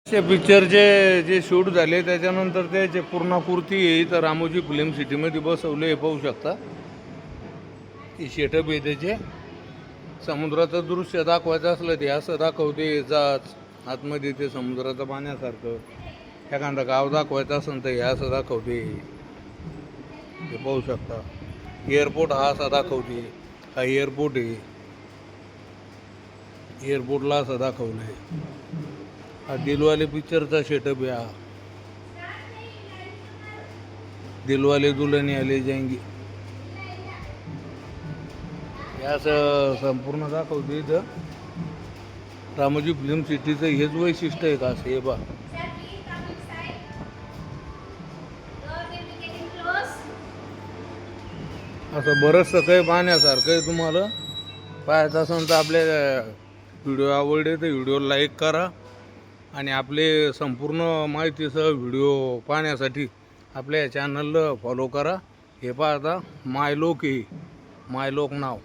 ते पिक्चरचे जे शूट झाले त्याच्यानंतर त्याचे पूर्णाकृती इथं रामोजी फिल्म सिटीमध्ये बसवले, हे पाहू शकता. ही शेटअप आहे त्याचे. समुद्राचं दृश्य दाखवायचं असलं ते असं दाखवते. जाच आतमध्ये ते समुद्राचं पाण्यासारखं. एखादा गाव दाखवायचं असेल तर हे असं दाखवते, हे पाहू शकता. एअरपोर्ट हा असा दाखवते. हा एअरपोर्ट आहे. एअरपोर्टला असं दाखवलं आहे. हा दिलवाले पिक्चरचा सेटअप आहे. हा दिलवाले दुल्हनिया ले जाएंगे असं संपूर्ण दाखवते. इथं रामोजी फिल्म सिटीचं हेच वैशिष्ट्य आहे का असं. हे बा असं बरंचसं काही पाहण्यासारखं आहे. तुम्हाला पाहायचं असेल तर आपल्या व्हिडिओ आवडले तर व्हिडिओ लाईक करा आणि आपले संपूर्ण माहितीसह व्हिडिओ पाहण्यासाठी आपल्या या चॅनलला फॉलो करा. हे पाहता मायलोक आहे. मायलोक नाव.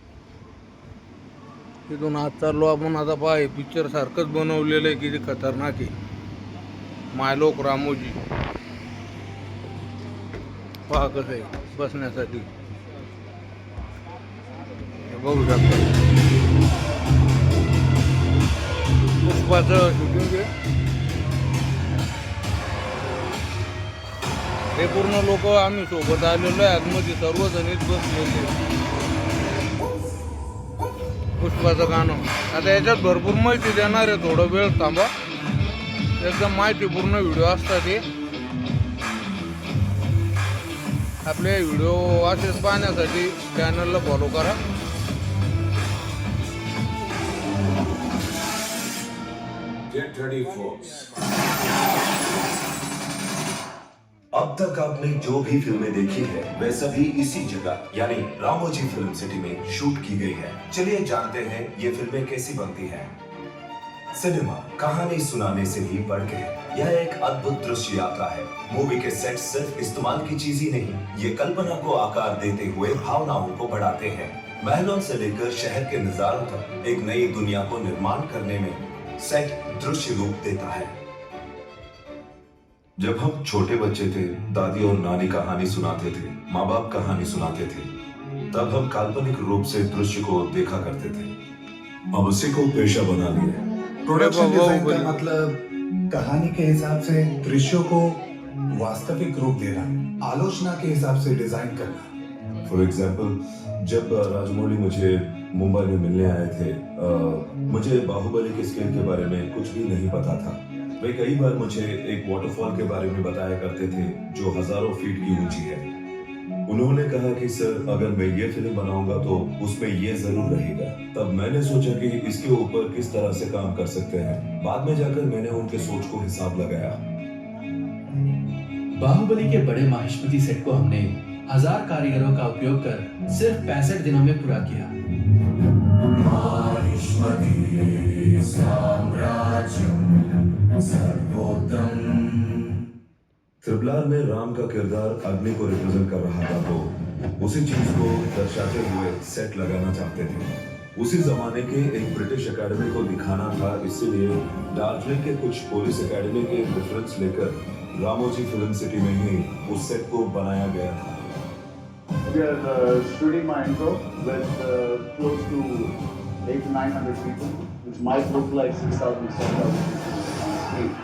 तिथून आज चाललो आपण. आता पहा हे पिक्चर सारखंच बनवलेलं आहे. किती खतरनाक आहे. मायलोक रामोजी. पहा कसं आहे बसण्यासाठी. हे बघू शकता. पुष्पाचं शूटिंग आहे. हे पूर्ण लोक आम्ही सोबत आलेलो आहे. आतमध्ये सर्वजणीच बसलेले. पुष्पाचं गाणं. आता याच्यात भरपूर माहिती देणार आहे. थोडा वेळ थांबा. एकदम माहितीपूर्ण व्हिडिओ असतात हे. आपले व्हिडिओ असेच पाहण्यासाठी चॅनलला फॉलो करा. Get ready folks. अब तक आपने जो भी फिल्में देखी है वे सभी इसी जगह यानी रामोजी फिल्म सिटी में शूट की गई है. चलिए जानते हैं ये फिल्में कैसी बनती हैं. सिनेमा कहानी सुनाने से ही बढ़ के यह एक अद्भुत दृश्य यात्रा है. मूवी के सेट सिर्फ इस्तेमाल की चीज ही नहीं, ये कल्पना को आकार देते हुए भावनाओं को बढ़ाते हैं. महलों से लेकर शहर के नजारों तक एक नई दुनिया को निर्माण करने में सेट दृश्य रूप देता है. जब हम छोटे बच्चे थे, दादी और नानी कहानी सुनाते थे, माँ बाप कहानी सुनाते थे, तब हम काल्पनिक रूप से दृश्य को देखा करते थे. अब उसी को पेशा बना लिया. प्रोडक्शन डिजाइन का मतलब कहानी के हिसाब से दृश्यों को वास्तविक रूप देना, आलोचना के हिसाब से डिजाइन करना. फॉर एग्जाम्पल, जब राजमौली मुझे मुंबई में मिलने आए थे, मुझे बाहुबली के स्केल के बारे में कुछ भी नहीं पता था. वे कई बार मुझे एक वाटरफॉल के बारे में बताया करते थे जो हजारों फीट की ऊंची है. उन्होंने कहा कि सर, अगर मैं ये फिल्म बनाऊंगा तो उसमें ये जरूर रहेगा. तब मैंने सोचा कि इसके ऊपर किस तरह से काम कर सकते हैं. बाद में जाकर मैंने उनके सोच को हिसाब लगाया. बाहुबली के बड़े माहिष्मती सेट को हमने 1000 कारीगरों का उपयोग कर सिर्फ 65 दिनों में पूरा किया. ट्रिपल आर में राम का किरदार अग्नि को रिप्रेजेंट कर रहा था, तो उसी चीज को दर्शाते हुए सेट लगाना चाहते थे. उसी जमाने के एक ब्रिटिश एकेडमी को दिखाना था, इसीलिए दार्जिलिंग के कुछ पुलिस एकेडमी के रेफरेंस लेकर रामोजी फिल्म सिटी में ही उस सेट को बनाया गया था. We are shooting my intro with close to 800 to 900 people, which might look like 6,000, 7,000 people.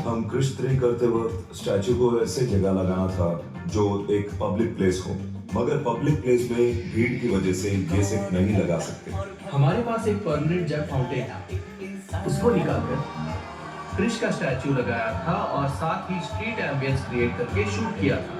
हम कृष्ण करते वक्त स्टैचू को ऐसे जगह लगाना था जो एक पब्लिक प्लेस हो, मगर पब्लिक प्लेस में भीड़ की वजह से ये सिर्फ नहीं लगा सकते. हमारे पास एक परमानेंट जग फाउंटेन था. उसको निकालकर कृष्ण का स्टैचू लगाया था और साथ ही स्ट्रीट एम्बियंस क्रिएट करके शूट किया था.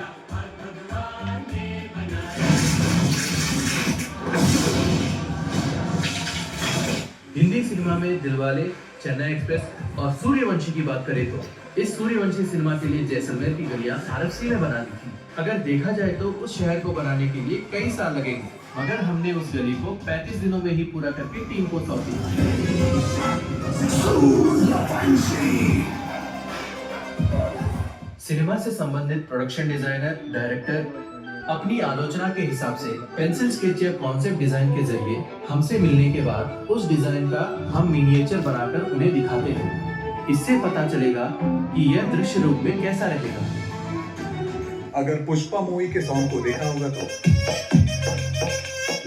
हिंदी सिनेमा में दिलवाले, चेन्नई एक्सप्रेस और सूर्यवंशी की बात करें तो इस सूर्यवंशी सिनेमा के लिए जैसलमेर की गलियां RFC ने बना दी थी. अगर देखा जाए तो उस शहर को बनाने के लिए कई साल लगेंगे, मगर हमने उस गली को 35 दिनों में ही पूरा करके टीम को सौंप दिया. सिनेमा से संबंधित प्रोडक्शन डिजाइनर, डायरेक्टर अपनी आलोचना के हिसाब से पेंसिल स्केच या कॉन्सेप्ट डिजाइन के जरिए हमसे मिलने के बाद उस डिजाइन का हम मिनिएचर बनाकर उन्हें दिखाते हैं। इससे पता चलेगा कि यह दृश्य रूप में कैसा रहेगा। अगर पुष्पा मूवी के सॉन्ग को देखा होगा तो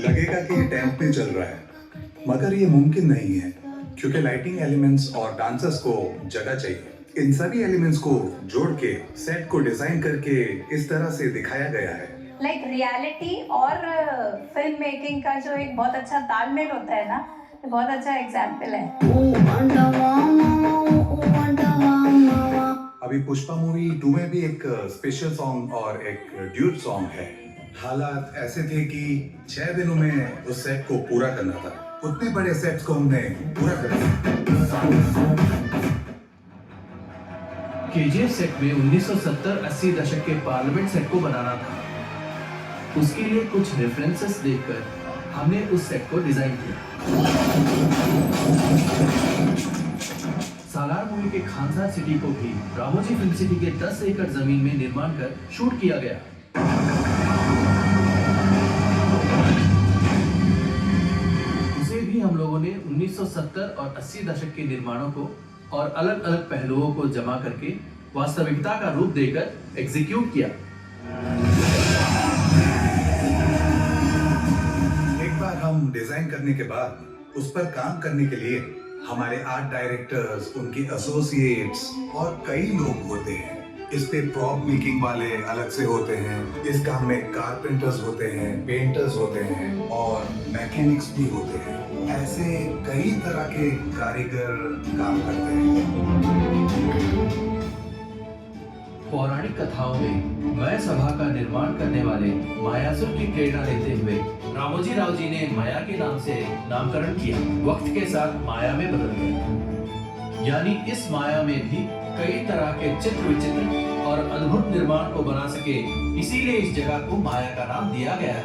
लगेगा कि ये टेंट पे चल रहा है, मगर ये मुमकिन नहीं है क्योंकि लाइटिंग एलिमेंट्स और डांसर्स को जगह चाहिए। इन सभी एलिमेंट्स को जोड़ के सेट को डिजाइन करके इस तरह से दिखाया गया है। लाइक रियलिटी और फिल्म मेकिंग का जो एक बहुत अच्छा तालमेल होता है ना, ये बहुत अच्छा एग्जाम्पल है। अभी पुष्पा मूवी 2 में भी एक स्पेशल सॉन्ग और एक ड्यूट सॉन्ग है। हालात ऐसे थे कि 6 दिनों में उस सेट को पूरा करना था। उतने बड़े सेट्स को हमने पूरा कर दिया। केजीएफ सेट में 1970-80 दशक के पार्लियामेंट सेट को बनाना था। उसके लिए कुछ रेफरेंसेस देखकर हमने उस सेट को डिजाइन किया। सालार मूवी के खानसार सिटी को भी रामोजी फिल्म सिटी के 10 एकड़ जमीन में निर्माण कर शूट किया गया। उसे भी हम लोगों ने 1970 और 80 दशक के निर्माणों को और अलग अलग पहलुओं को जमा करके वास्तविकता का रूप देकर एग्जीक्यूट किया। एक बार हम डिजाइन करने के बाद उस पर काम करने के लिए हमारे आर्ट डायरेक्टर्स, उनके एसोसिएट्स और कई लोग होते हैं। इस पे प्रॉप मेकिंग वाले अलग से होते हैं, इस काम में कारपेंटर्स होते हैं, पेंटर्स होते हैं और मैकेनिक्स भी होते हैं। ऐसे कई तरह के कारीगर काम करते हैं। पौराणिक कथाओं में मय सभा का निर्माण करने वाले मायासुर की प्रेरणा लेते हुए रामोजी राव जी ने माया के नाम से नामकरण किया। वक्त के साथ माया में बदल गया, यानी इस माया में भी कई तरह के चित्र विचित्र और अद्भुत निर्माण को बना सके, इसीलिए इस जगह को माया का नाम दिया गया है।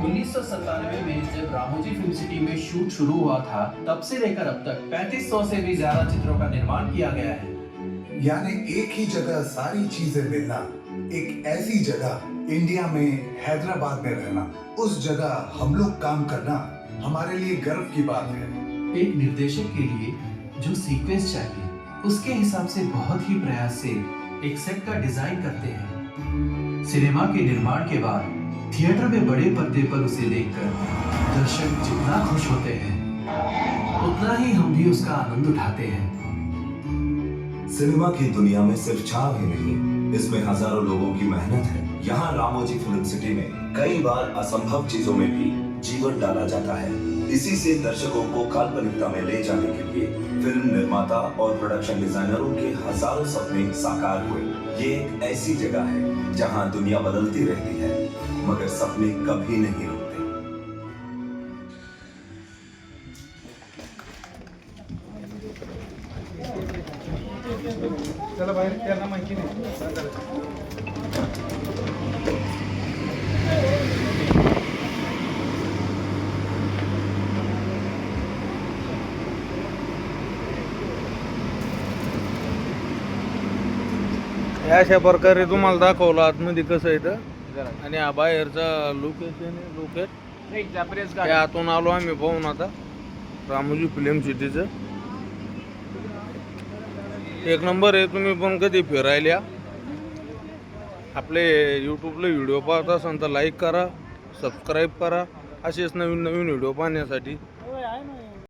1997 में जब रामोजी फिल्म सिटी में शूट शुरू हुआ था, तब से लेकर अब तक 3500 से भी ज्यादा चित्रों का निर्माण किया गया है। यानी एक ही जगह सारी चीजें मिलना, एक ऐसी जगह इंडिया में हैदराबाद में रहना, उस जगह हम लोग काम करना हमारे लिए गर्व की बात है। एक निर्देशक के लिए जो सीक्वेंस चाहिए, उसके हिसाब से बहुत ही प्रयास से एक सेट का डिजाइन करते हैं। सिनेमा के निर्माण के बाद थिएटर में बड़े पर्दे पर उसे देखकर दर्शक जितना खुश होते हैं, उतना ही हम भी उसका आनंद उठाते हैं। सिनेमा की दुनिया में सिर्फ छाव ही नहीं, इसमें हजारों लोगों की मेहनत है। यहाँ रामोजी फिल्म सिटी में कई बार असंभव चीजों में भी जीवन डाला जाता है। इसी से दर्शकों को काल्पनिकता में ले जाने के लिए फिल्म निर्माता और प्रोडक्शन डिजाइनरों के हजारों सपने साकार हुए। ये एक ऐसी जगह है जहाँ दुनिया बदलती रहती है, मगर सपने कभी नहीं रुकते। त्याला बाहेर त्यांना माहिती नाही. अशा प्रकारे तुम्हाला दाखवलं आतमध्ये कसं येतं आणि हा बाहेरचा लोकेशन आतून आलो आम्ही पाहून आता रामोजी फिल्म सिटीचं एक नंबर आहे. तुम्ही पण कधी फिरायला आपले यूट्यूबला व्हिडिओ पाहत असाल तर लाईक करा, सबस्क्राईब करा. असेच नवीन नवीन व्हिडिओ पाहण्यासाठी.